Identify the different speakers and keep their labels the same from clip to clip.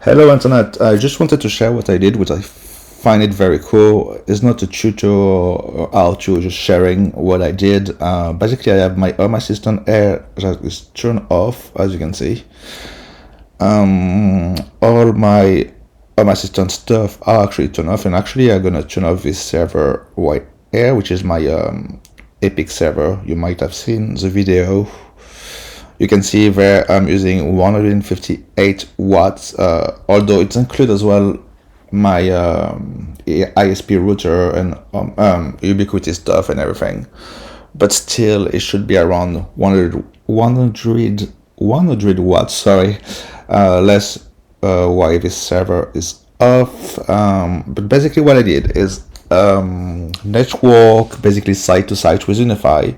Speaker 1: Hello Internet, I just wanted to share what I did, which I find it very cool. It's not a tutorial or how to, just sharing what I did. Basically I have my Home Assistant air that is turned off, as you can see. All my Home Assistant stuff are actually turned off, and actually I'm gonna turn off this server white air, which is my Epic server. You might have seen the video. You can see there I'm using 158 watts, although it includes as well my ISP router and Ubiquiti stuff and everything. But still, it should be around 100 watts, sorry, less why this server is off. But basically what I did is network, basically site to site with Unify.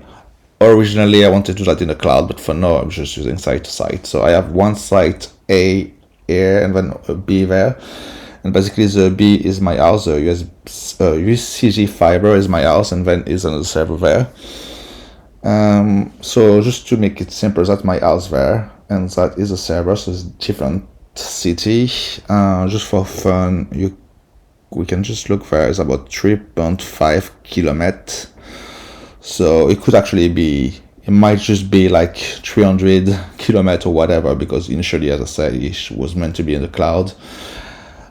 Speaker 1: Originally I wanted to do that in the cloud, but for now I'm just using site to site. So I have one site A here and then a B there, and basically the B is my house, the UCG fiber is my house, and then is another server there. So just to make it simple, that's my house there, and that is a server, so it's different city. Just for fun, we can just look there. It's about 3.5 kilometers. So it could actually be, it might just be like 300 kilometers or whatever, because initially, as I said, it was meant to be in the cloud.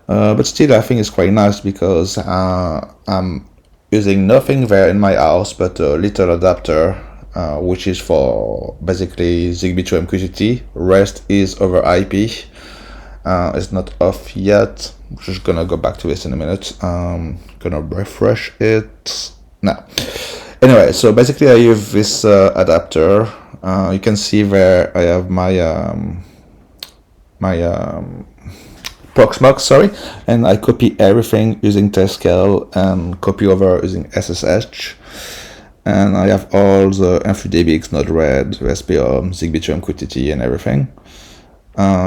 Speaker 1: But still, I think it's quite nice because I'm using nothing there in my house but a little adapter, which is for basically Zigbee to MQTT. Rest is over IP. It's not off yet. I'm just gonna go back to this in a minute. Gonna refresh it now. Anyway, so basically I use this adapter. You can see there I have my Proxmox, sorry, and I copy everything using Tescal and copy over using SSH. And I have all the M3DBX, Node-RED, SPOM, Zigbee to MQTT and everything.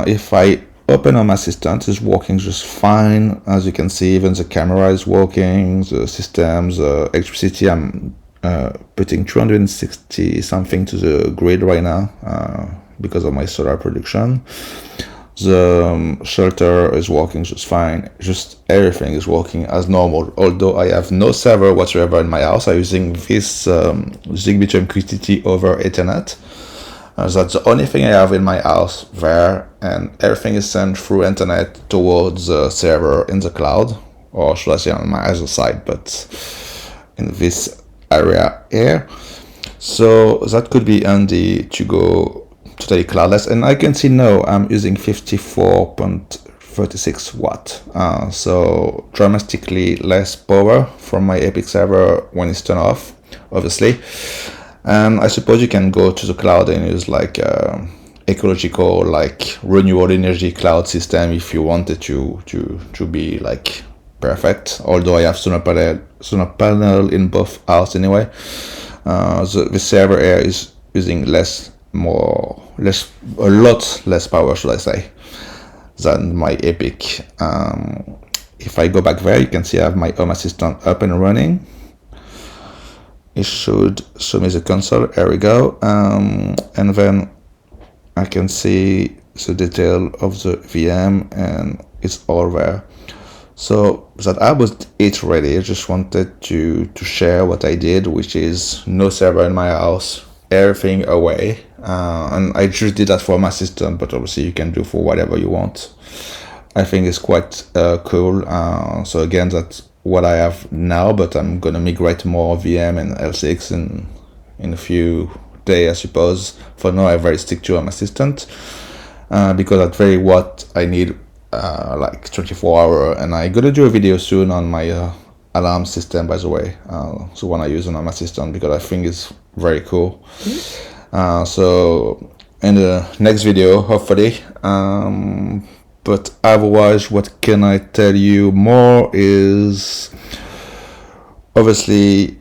Speaker 1: If I open Home Assistant, it's working just fine. As you can see, even the camera is working, the systems, the electricity, I'm putting 260 something to the grid right now because of my solar production. The shelter is working just fine. Just everything is working as normal. Although I have no server whatsoever in my house, I'm using this Zigbee to MQTT over Ethernet. That's the only thing I have in my house there, and everything is sent through internet towards the server in the cloud, or should I say on my other side, but in this area here. So that could be handy to go totally cloudless, and I can see now I'm using 54.36 watt, so dramatically less power from my Epic server when it's turned off, obviously. And I suppose you can go to the cloud and use like ecological, like renewable energy cloud system if you wanted to be like perfect. Although I have solar panel in both house anyway. The server here is using a lot less power, should I say, than my Epic. If I go back there, you can see I have my Home Assistant up and running. It should show me the console. Here we go, and then I can see the detail of the VM, and it's all there. So that I was it ready. I just wanted to share what I did, which is no server in my house, everything away, and I just did that for my system, but obviously you can do for whatever you want. I think it's quite cool. So again, that's what I have now, but I'm gonna migrate more VM and L6 in a few days, I suppose. For now, I very stick to Home Assistant because that's very what I need. Like 24 hours, and I'm gonna do a video soon on my alarm system, by the way, so one I use on my Assistant, because I think it's very cool. So in the next video, hopefully, but otherwise, what can I tell you more is obviously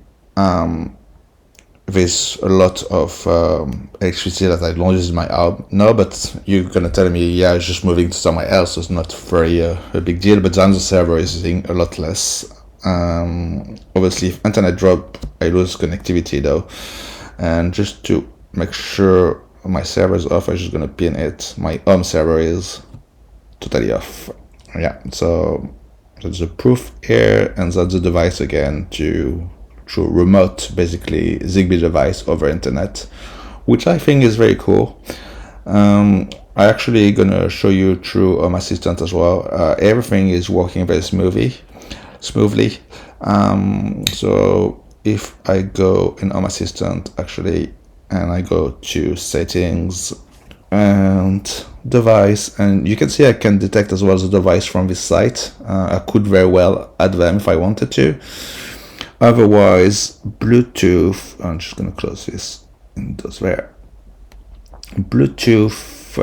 Speaker 1: there's a lot of electricity that I don't use in my house now, but you're gonna tell me, yeah, it's just moving to somewhere else, so it's not very a big deal. But then the server is using a lot less. Obviously, if internet drop, I lose connectivity though, and just to make sure my server is off, I'm just gonna pin it. My home server is totally off. Yeah, so that's the proof here, and that's the device again to remote, basically Zigbee device over internet, which I think is very cool. I actually gonna show you through Home Assistant as well. Everything is working very smoothly. So if I go in Home Assistant actually, and I go to settings and device, and you can see I can detect as well the device from this site. I could very well add them if I wanted to. Otherwise, Bluetooth, I'm just gonna close this and those there. Bluetooth,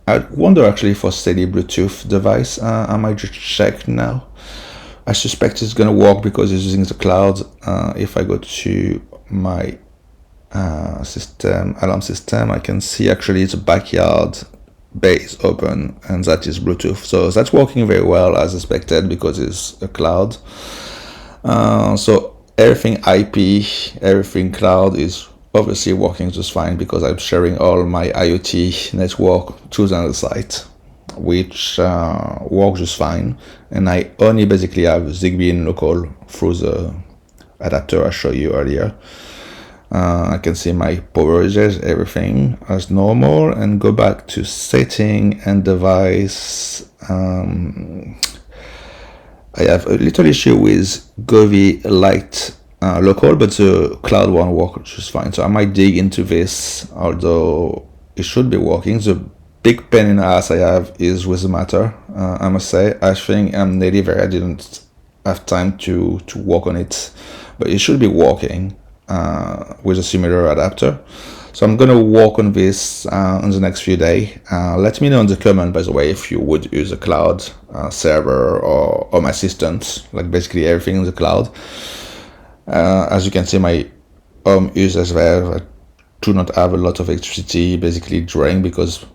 Speaker 1: I wonder actually for steady Bluetooth device. I might just check now. I suspect it's gonna work because it's using the cloud. If I go to my system, alarm system, I can see actually it's a backyard base open, and that is Bluetooth. So that's working very well as expected because it's a cloud. So everything IP, everything cloud is obviously working just fine because I'm sharing all my IoT network through the other site, which works just fine. And I only basically have Zigbee in local through the adapter I showed you earlier. I can see my power usage, everything as normal, and go back to setting and device. I have a little issue with Govee Light local, but the cloud one works just fine. So I might dig into this, although it should be working. The big pain in the ass I have is with the Matter. I must say, I think I'm native here. I didn't have time to work on it, but it should be working with a similar adapter. So I'm gonna work on this in the next few days. Let me know in the comment, by the way, if you would use a cloud server or Home Assistant, like basically everything in the cloud. As you can see, my home users there, I do not have a lot of electricity basically drawing because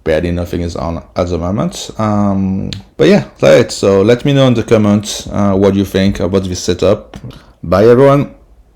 Speaker 1: barely nothing is on at the moment. But yeah, that's it. So let me know in the comments what you think about this setup. Bye everyone.